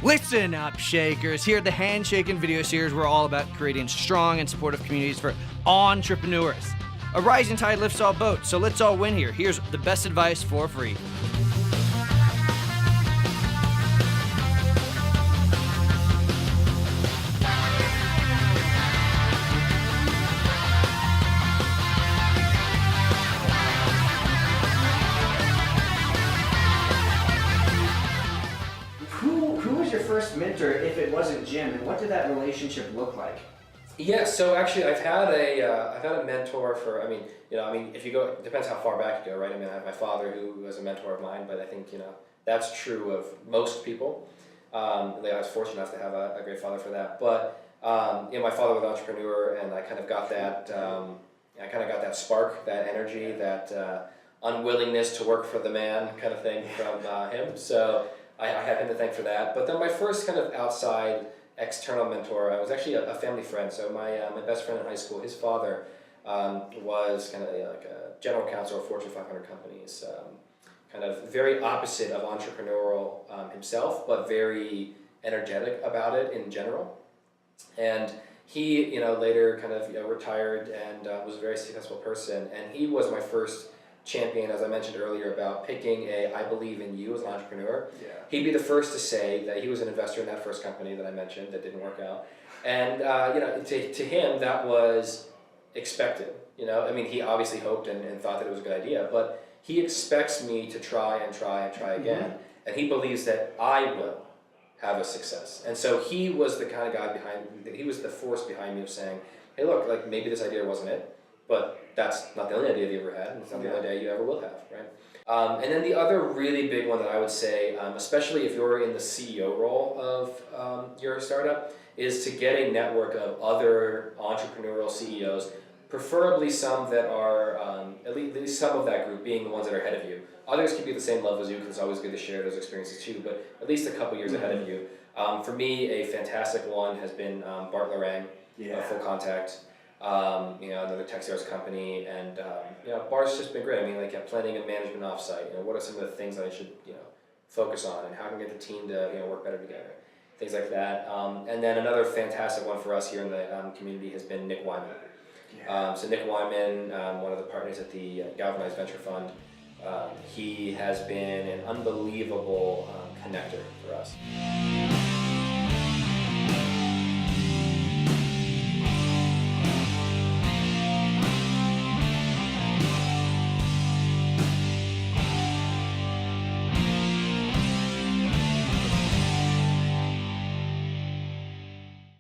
Listen up, Shakers. Here at the Handshakin Video Series, we're all about creating strong and supportive communities for entrepreneurs. A rising tide lifts all boats, so let's all win here. Here's the best advice for free. Who was your first mentor, if it wasn't Jim, and what did that relationship look like? Yeah, so actually I've had a mentor for, if you go, it depends how far back you go, right? I mean, I have my father who was a mentor of mine, but I think, that's true of most people. I was fortunate enough to have a great father for that. But, my father was an entrepreneur, and I kind of got that, spark, that energy, that unwillingness to work for the man kind of thing from him. So I have him to thank for that. But then my first kind of outside external mentor, I was actually a family friend. So my best friend in high school, his father was kind of like a general counsel of Fortune 500 companies, kind of very opposite of entrepreneurial himself, but very energetic about it in general. And he, later kind of retired and was a very successful person. And he was my first champion, as I mentioned earlier, about picking I believe in you as an entrepreneur. Yeah. He'd be the first to say that he was an investor in that first company that I mentioned that didn't work out. And, to him, that was expected. He obviously hoped and thought that it was a good idea, but he expects me to try and try and try again. Mm-hmm. And he believes that I will have a success. And so he was the kind of guy he was the force behind me of saying, hey, look, like maybe this idea wasn't it, but that's not the only idea you ever had, and it's not the only idea you ever will have, right? And then the other really big one that I would say, especially if you're in the CEO role of your startup, is to get a network of other entrepreneurial CEOs, preferably some that are, at least some of that group being the ones that are ahead of you. Others can be the same level as you, because it's always good to share those experiences too, but at least a couple years ahead of you. For me, a fantastic one has been Bart Lorang, Full Contact. Another tech sales company, and Bart's just been great. Planning a management offsite. What are some of the things that I should focus on, and how can I get the team to work better together, things like that. And then another fantastic one for us here in the community has been Nick Wyman. So Nick Wyman, one of the partners at the Galvanized Venture Fund, he has been an unbelievable connector for us.